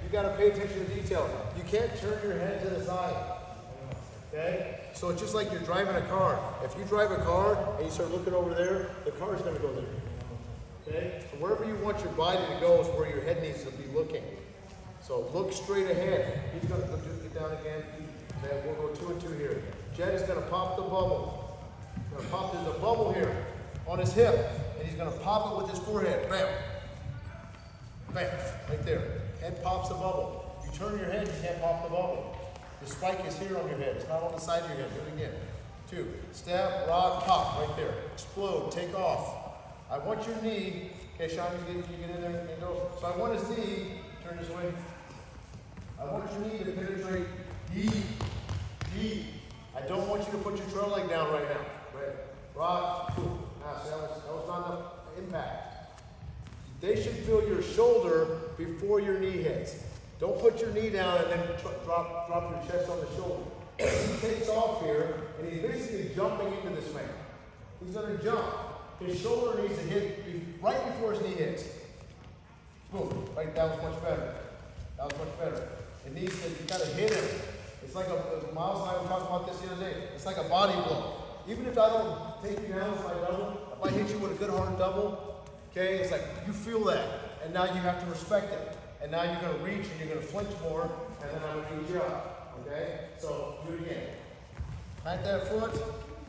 you got to pay attention to detail. You can't turn your head to the side. Okay? So it's just like you're driving a car. If you drive a car and you start looking over there, the car's going to go there. Okay? So wherever you want your body to go is where your head needs to be looking. So look straight ahead. He's going to get down again. Okay, we'll go 2 and 2 here. Jed is going to pop the bubble. There's a bubble here on his hip, and he's going to pop it with his forehead. Bam. Bam. Right there. Head pops the bubble. You turn your head, you can't pop the bubble. The spike is here on your head. It's not on the side of your head. Do it again. 2. Step, rock, pop. Right there. Explode. Take off. I want your knee. Okay, Sean, you get in there and go. So I want his knee. Turn this way. I want your knee to penetrate deep. I don't want you to put your trail leg down right now. Right. Rock. Ah, see, that was not enough impact. They should feel your shoulder before your knee hits. Don't put your knee down and then drop your chest on the shoulder. He takes off here, and he's basically jumping into this man. He's going to jump. His shoulder needs to hit right before his knee hits. Boom. Right, that was much better. That was much better. It needs to, you got to hit him. It's like Miles and I were talking about this the other day. It's like a body blow. Even if I don't take you down, if I double, if I hit you with a good hard double, okay, it's like you feel that. And now you have to respect it. And now you're going to reach and you're going to flinch more, and then I'm going to beat you up. Okay? So do it again. Plant that foot,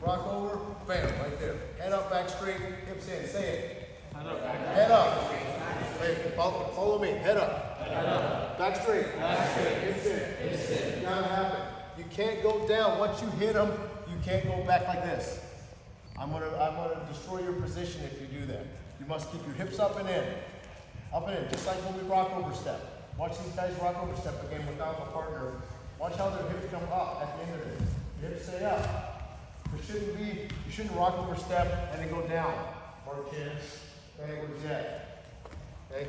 rock over, bam, right there. Head up, back straight, hips in. Say it. Head up. Wait, follow me. Head up. Back straight. Hips in. It's got to happen. You can't go down. Once you hit them, you can't go back like this. I'm gonna destroy your position if you do that. You must keep your hips up and in. Up and in, just like when we rock over step. Watch these guys rock over step again without a partner. Watch how their hips come up at the end of it. Your hips stay up. You shouldn't rock over step and then go down. Or chin. Okay, where's that? Okay?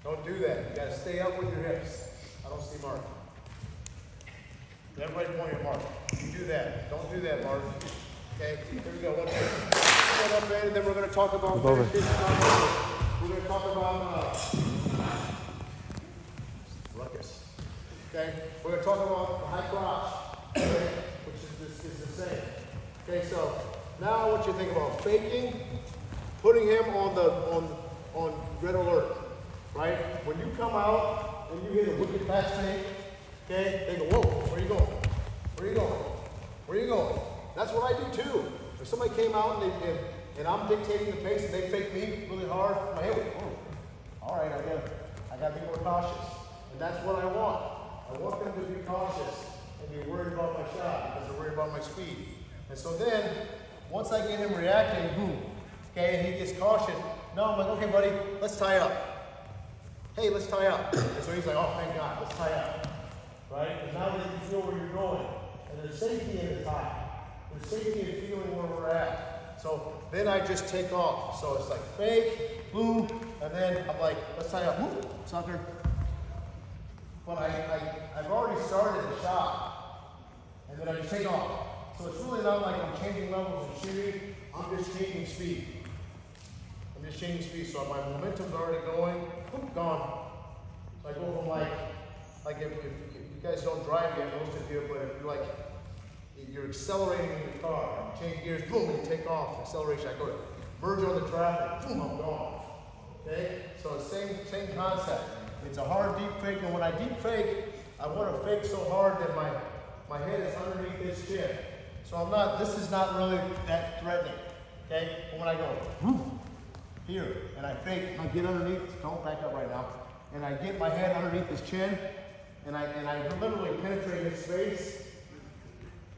Don't do that. You gotta stay up with your hips. I don't see Mark. Everybody point at Mark. You do that. Don't do that, Mark. Okay, here we go. One more. Stand up, man, and then we're gonna talk about we're going to talk about ruckus. Okay? We're going to talk about high crotch, okay? Which is the same. Okay, so now I want you to think about faking, putting him on red alert. Right? When you come out and you hit a wicked fast fake, okay, they go, whoa, where are you going? Where are you going? Where are you going? That's what I do too. If somebody came out and I'm dictating the pace and they fake me really hard, my head would, all right, I gotta be more cautious. And that's what I want. I want them to be cautious and be worried about my shot because they're worried about my speed. And so then, once I get him reacting, boom, okay, and he gets caution, now I'm like, okay, buddy, let's tie up. Hey, let's tie up. And so he's like, oh, thank God, let's tie up. Right? Because now they can feel where you're going. And there's safety in the tie. There's safety in feeling where we're at. So then I just take off. So it's like fake, boom, and then I'm like, let's tie up. Whoop, sucker. But I've already started the shot. And then I just take off. So it's really not like I'm changing levels of shooting. I'm just changing speed. I'm just changing speed. So my momentum's already going. Whoop, gone. So I go from like if you guys don't drive yet, most of you, but if you're accelerating in the car, you change gears, boom, you take off, acceleration, I go to merge on the traffic, boom, I'm gone. Okay? So same concept. It's a hard deep fake, and when I deep fake, I want to fake so hard that my head is underneath his chin. So this is not really that threatening. Okay? But when I go, whoop, here, and I fake, I get underneath, don't back up right now, and I get my head underneath his chin, and I literally penetrate his face.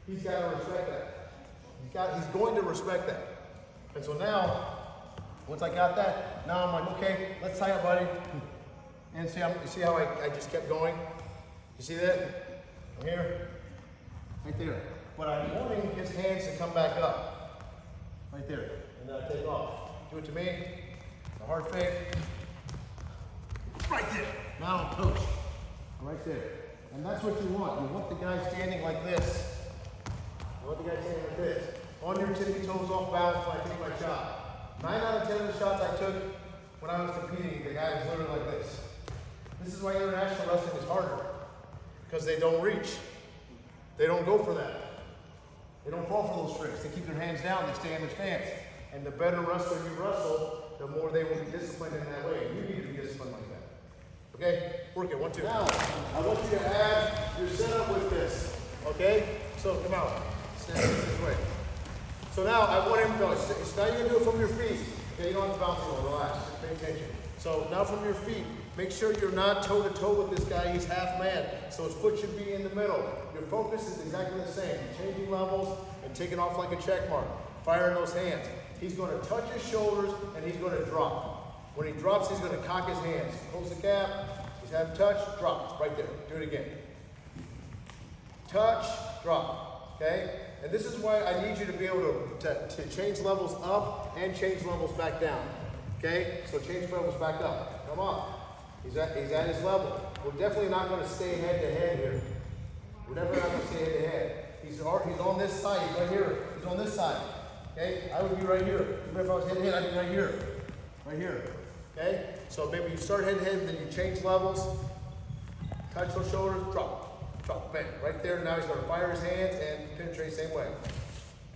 He's got to respect that. He's going to respect that. And so now, once I got that, now I'm like, okay, let's tie up, buddy. And see how I just kept going? You see that? I'm here, right there. But I'm wanting his hands to come back up, right there. And then I take off. Do it to me. A hard fake. Right there. Now I'm coach. Right there. And that's what you want. You want the guy standing like this. You want the guy standing like this. On your tippy toes, off balance when I take my shot. 9 out of 10 of the shots I took when I was competing, the guy was literally like this. This is why international wrestling is harder. Because they don't reach. They don't go for that. They don't fall for those tricks. They keep their hands down, they stay in their stance. And the better wrestler you wrestle, the more they will be disciplined in that way. You need to be disciplined like that. Okay? Work it. 1, 2. Now, I want you to add your setup with this. Okay? So come out. Stand this way. So now I want him to go. So now you're going to do it from your feet. Okay? You don't have to bounce anymore. Relax. Just pay attention. So now from your feet, make sure you're not toe to toe with this guy. He's half man. So his foot should be in the middle. Your focus is exactly the same. You're changing levels and taking off like a check mark. Firing those hands. He's going to touch his shoulders and he's going to drop. When he drops, he's going to cock his hands. Close the gap. He's having touch, drop. Right there. Do it again. Touch, drop. Okay? And this is why I need you to be able to change levels up and change levels back down. Okay? So change levels back up. Come on. He's at his level. We're definitely not going to stay head to head here. We're never not going to stay head to head. He's on this side. He's right here. He's on this side. Okay? I would be right here. Even if I was head to head, I'd be right here. Right here. Okay? So maybe you start head to head, then you change levels. Touch those shoulders. Drop. Drop. Bang. Right there. Now he's going to fire his hands and penetrate same way.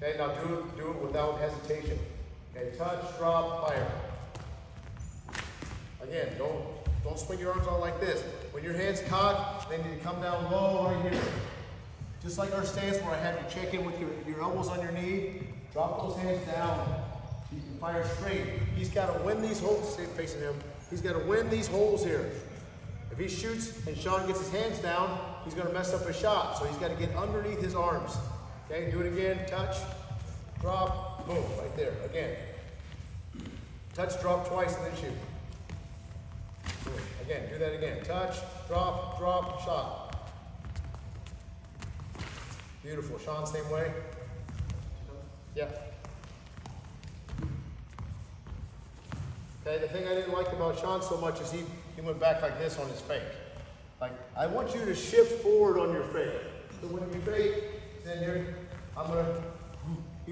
Okay? Now do it without hesitation. Okay? Touch, drop, fire. Again, don't swing your arms out like this. When your hands cock, they need to come down low right here. Just like our stance where I have you check in with your elbows on your knee, drop those hands down. You can fire straight. He's got to win these holes, stay facing him. He's got to win these holes here. If he shoots and Sean gets his hands down, he's going to mess up his shot. So he's got to get underneath his arms. Okay, do it again. Touch, drop, boom, right there. Again. Touch, drop twice, and then shoot. Again, do that again. Touch, drop, drop, shot. Beautiful. Sean, same way. Yep. Okay, the thing I didn't like about Sean so much is he went back like this on his fake. Like, I want you to shift forward on your fake. So when you fake, then here, I'm going to,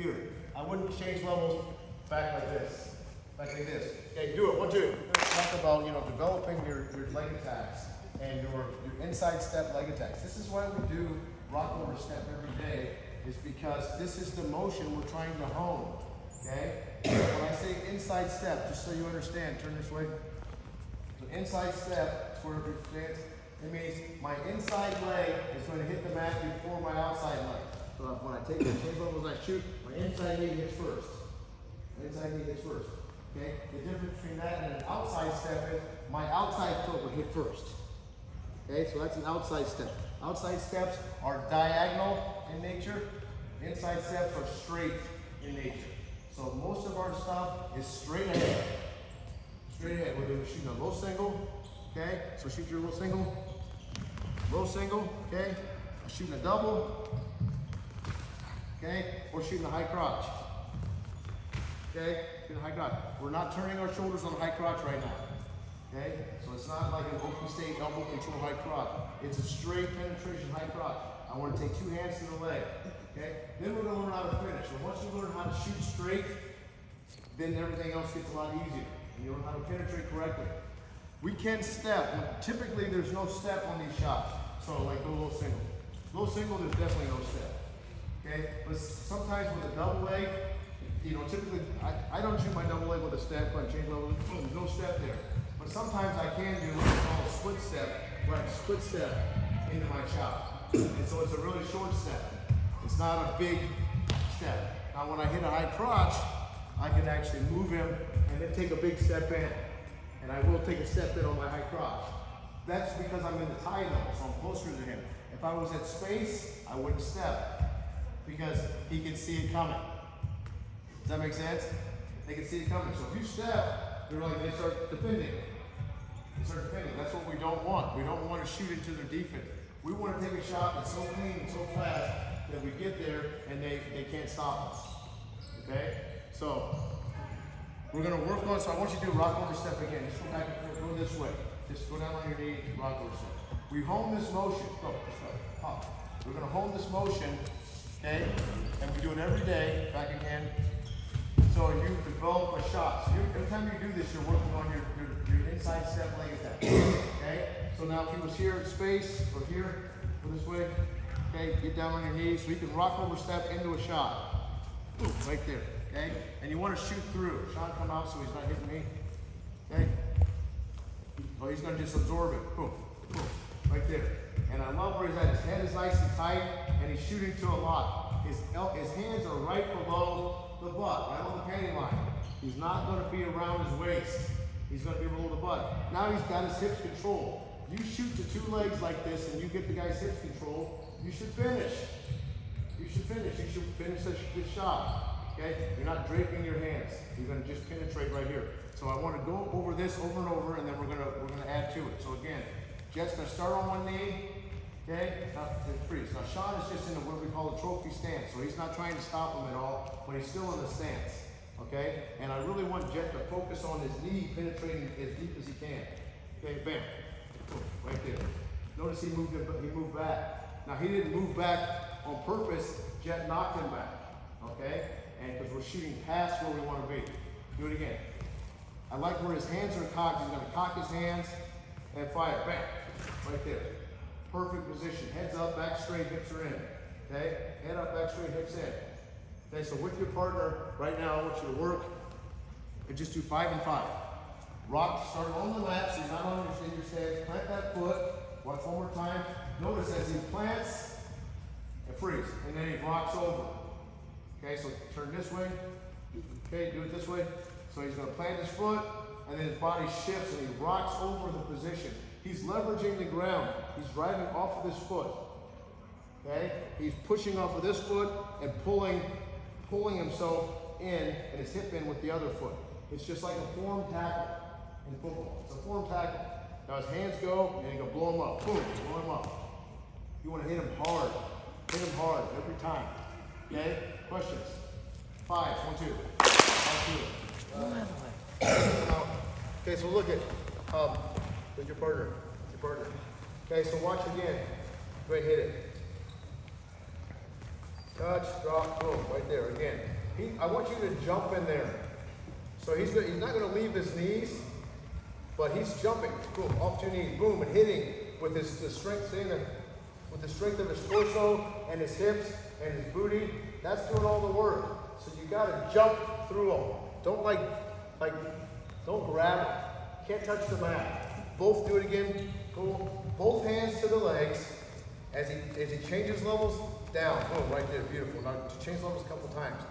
here. I wouldn't change levels back like this. Back like this. Okay, do it. 1, 2. Talk about, developing your leg attacks and your inside step leg attacks. This is why we do rock over step every day, is because this is the motion we're trying to hone. Okay? When I say inside step, just so you understand, turn this way. So inside step, sort of stance, it means my inside leg is going to hit the mat before my outside leg. So when I take the change levels and I shoot, my inside knee hits first. My inside knee hits first. Okay? The difference between that and an outside step is my outside foot would hit first. Okay? So that's an outside step. Outside steps are diagonal in nature. Inside steps are straight in nature. So most of our stuff is straight ahead. Straight ahead. Whether we're shooting a low single, okay? So shoot your low single, okay? Shooting a double, okay? Or shooting a high crotch. Okay? Shooting a high crotch. We're not turning our shoulders on the high crotch right now. Okay? So it's not like an open state elbow control high crotch. It's a straight penetration high crotch. I want to take 2 hands to the leg. Okay? Then we're going to learn how to finish. So once you learn how to shoot straight, then everything else gets a lot easier. And you learn how to penetrate correctly. We can step. Typically, there's no step on these shots. So like go low single. Low single, there's definitely no step. Okay? But sometimes with a double leg, typically, I don't shoot my double leg with a step, but change level, there's no step there. But sometimes I can do what we call a split step, where I split step into my shot. And so it's a really short step. It's not a big step. Now when I hit a high crotch, I can actually move him and then take a big step in. And I will take a step in on my high crotch. That's because I'm in the tie level, so I'm closer to him. If I was at space, I wouldn't step because he can see it coming. Does that make sense? They can see it coming. So if you step, they start defending. They start defending. That's what we don't want. We don't want to shoot into their defense. We want to take a shot that's so clean and so fast that we get there and they can't stop us. Okay? So we're going to work on, so I want you to do rock over step again. Just go back and forth, go this way. Just go down on your knee, rock over step. We hone this motion. Go, just go. Pop. We're going to hone this motion, okay? And we do it every day. Back again. So you develop a shot. So every time you do this, you're working on your inside step leg attack. Okay? So now if he was here in space, or here, or this way, okay, get down on your knees so he can rock over step into a shot. Boom, right there. Okay? And you want to shoot through. Sean, come out so he's not hitting me. Okay? Oh, he's going to just absorb it. Boom, boom, right there. And I love where he's at. His head is nice and tight, and he's shooting to a lock. His hands are right below the butt, right on the panty line. He's not going to be around his waist. He's going to be below the butt. Now he's got his hips controlled. You shoot to two legs like this, and you get the guy's hips controlled, you should finish. You should finish. You should finish this shot. Okay? You're not draping your hands. You're going to just penetrate right here. So I want to go over this over and over, and then we're gonna add to it. So again, Jet's gonna start on one knee. Okay? Now freeze. Now Sean is just in what we call a trophy stance. So he's not trying to stop him at all, but he's still in the stance. Okay? And I really want Jet to focus on his knee penetrating as deep as he can. Okay, bam. Boom, right there. Notice he moved back. Now he didn't move back on purpose. Jet knocked him back. Okay? And because we're shooting past where we want to be. Do it again. I like where his hands are cocked. He's going to cock his hands and fire. Bam. Right there. Perfect position. Heads up, back straight, hips are in. Okay? Head up, back straight, hips in. Okay, so with your partner, right now, I want you to work and just do 5 and 5. Rock, start on the mat, so you're not on your stance. Plant that foot. Watch one more time. Notice as he plants and freeze, and then he rocks over. Okay, so turn this way. Okay, do it this way. So he's going to plant his foot, and then his body shifts, and he rocks over the position. He's leveraging the ground. He's driving off of this foot. Okay? He's pushing off of this foot and pulling himself in and his hip in with the other foot. It's just like a form tackle in football. It's a form tackle. Now his hands go, and you're going to blow him up. Boom, blow him up. You want to hit him hard. Hit him hard every time. Okay? Questions? 5, 1, 2. 1, 2. Okay, so look at with your partner. Okay, so watch again. Go ahead, hit it. Touch, drop, boom, right there again. I want you to jump in there. So he's not going to leave his knees, but he's jumping. Boom, off 2 knees, boom, and hitting with the strength, with the strength of his torso and his hips and his booty. That's doing all the work. So you got to jump through them. Don't don't grab them. Can't touch the mat. Both do it again. Cool. Both hands to the legs. As he changes levels, down. Boom, right there. Beautiful. Now to change levels a couple times.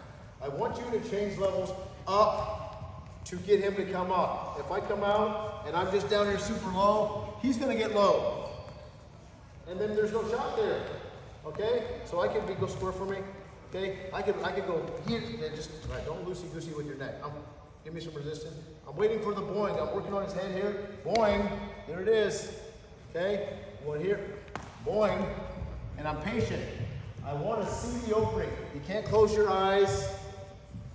I want you to change levels up to get him to come up. If I come out and I'm just down here super low, he's going to get low. And then there's no shot there. Okay? So I can go square for me. Okay? I could go here. Just right, don't loosey-goosey with your neck. Give me some resistance. I'm waiting for the boing. I'm working on his head here. Boing. There it is. Okay? One here. Boing. And I'm patient. I want to see the opening. You can't close your eyes.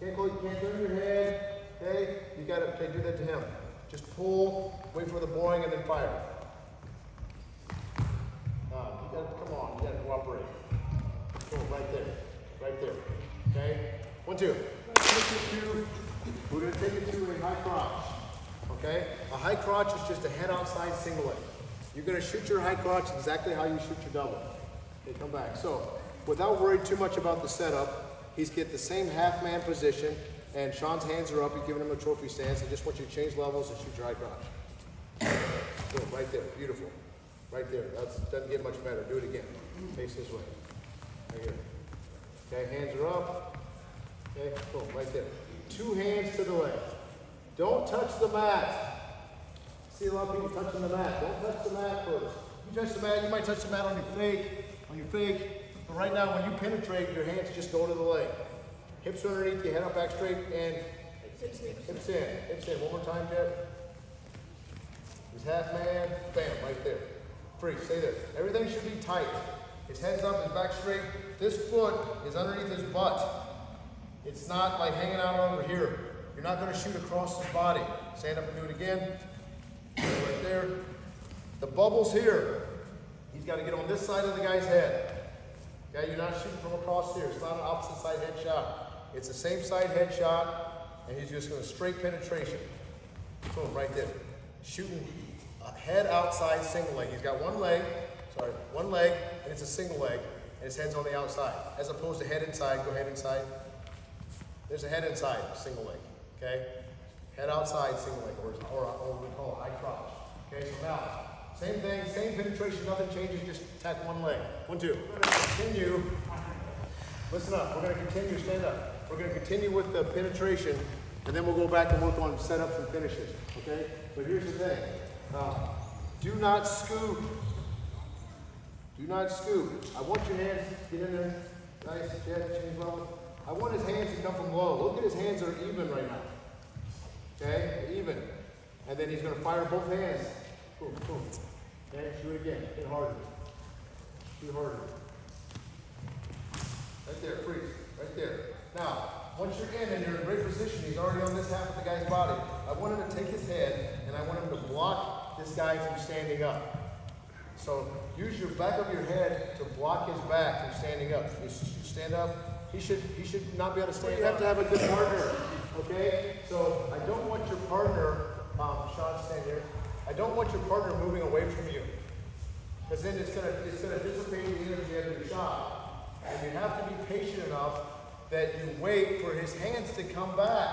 You can't turn your head. Okay? You got to do that to him. Just pull, wait for the boing, and then fire. Come on. You got to cooperate. Boom, right there. Right there. Okay? 1, 2. We're going to take it to a high crotch. Okay? A high crotch is just a head outside single leg. You're going to shoot your high crotch exactly how you shoot your double. Okay, come back. So, without worrying too much about the setup, he's get the same half-man position, and Sean's hands are up. You're giving him a trophy stance. I just want you to change levels and shoot your high crotch. Boom, right there. Beautiful. Right there. That doesn't get much better. Do it again. Face this way. Right here. Okay, hands are up. Okay, boom, right there. 2 hands to the left. Don't touch the mat. See a lot of people touching the mat. Don't touch the mat first. You touch the mat, you might touch the mat on your fake. But right now, when you penetrate, your hands just go to the leg. Hips underneath you, head up, back straight, and hips in. Hips in. One more time, Jet. He's half man. Bam, right there. Free. Stay there. Everything should be tight. His head's up, his back straight. This foot is underneath his butt. It's not like hanging out over here. You're not going to shoot across his body. Stand up and do it again. Right there. The bubble's here. He's got to get on this side of the guy's head. Okay, you're not shooting from across here. It's not an opposite side head shot. It's the same side head shot, and he's just going to straight penetration. Boom, right there. shooting head outside single leg. He's got one leg, and it's a single leg, and his head's on the outside. As opposed to head inside, go head inside. There's a head inside, single leg, okay? Head outside, single leg, or we call it high crotch. Okay, so now, same thing, same penetration, nothing changes, just tack one leg. 1, 2. We're gonna continue, listen up, we're gonna continue, stand up. We're gonna continue with the penetration, and then we'll go back and work on setups and finishes, okay? But here's the thing, do not scoop. Do not scoop. I want your hands, get in there, nice, change level. I want his hands to come from low. Look at his hands are even right now. Okay, even. And then he's gonna fire both hands. Boom, boom. Okay, shoot it again, hit harder. Shoot harder. Right there, freeze, right there. Now, once you're in and you're in great position, he's already on this half of the guy's body. I want him to take his head and I want him to block this guy from standing up. So use your back of your head to block his back from standing up. You stand up, he should not be able to stand up. You have to have a good partner, okay? So I don't want your partner, Sean, stand here. I don't want your partner moving away from you. Because then it's gonna dissipate the energy of your shot. And you have to be patient enough that you wait for his hands to come back.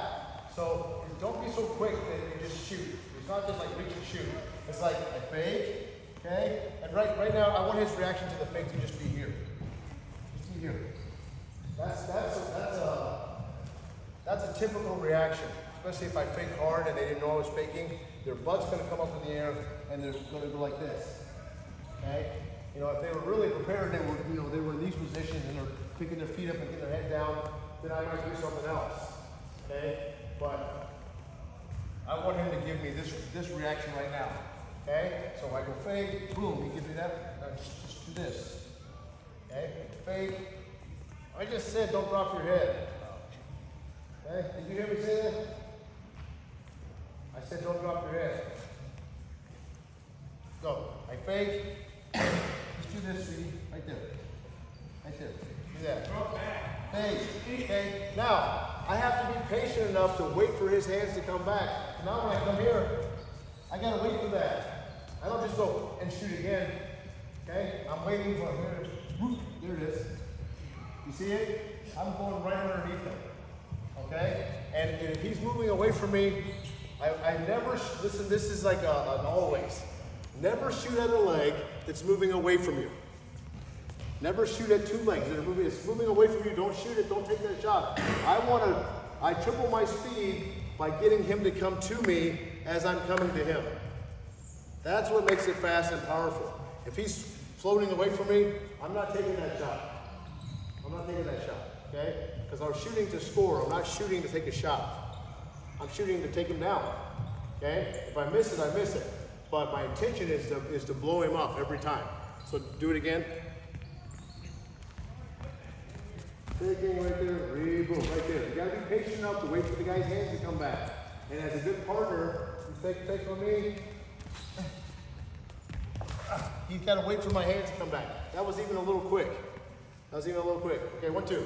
So don't be so quick that you just shoot. It's not just like reach and shoot. It's like I fake, okay? And right now, I want his reaction to the fake to just be here. Just be here. That's a typical reaction, especially if I fake hard and they didn't know I was faking. Their butt's gonna come up in the air and they're gonna go like this. Okay? You know, if they were really prepared, they were in these positions and they're picking their feet up and getting their head down, then I might do something else. Okay? But I want him to give me this reaction right now. Okay? So I go fake, boom, he gives me that. Just do this. Okay? Fake. I just said don't drop your head. Okay? Did you hear me say that? I said don't drop your head. Go. I fake. Just do this, sweetie. Right there. Right there. Do that. Fake. Okay? Now, I have to be patient enough to wait for his hands to come back. Now when I come here, I gotta wait for that. I don't just go and shoot again. Okay? I'm waiting for it. There it is. You see it? I'm going right underneath him. Okay? And if he's moving away from me, I never, listen, this is like an always. Never shoot at a leg that's moving away from you. Never shoot at two legs that are moving. It's moving away from you. Don't shoot it. Don't take that shot. I triple my speed by getting him to come to me as I'm coming to him. That's what makes it fast and powerful. If he's floating away from me, I'm not taking that shot. I'm not taking that shot, okay? Because I'm shooting to score. I'm not shooting to take a shot. I'm shooting to take him down, okay? If I miss it, I miss it. But my intention is to blow him up every time. So do it again. Taking right there, boom, right there. You gotta be patient enough to wait for the guy's hands to come back. And as a good partner, you take on me. He's gotta wait for my hands to come back. That was even a little quick. Okay, 1, 2.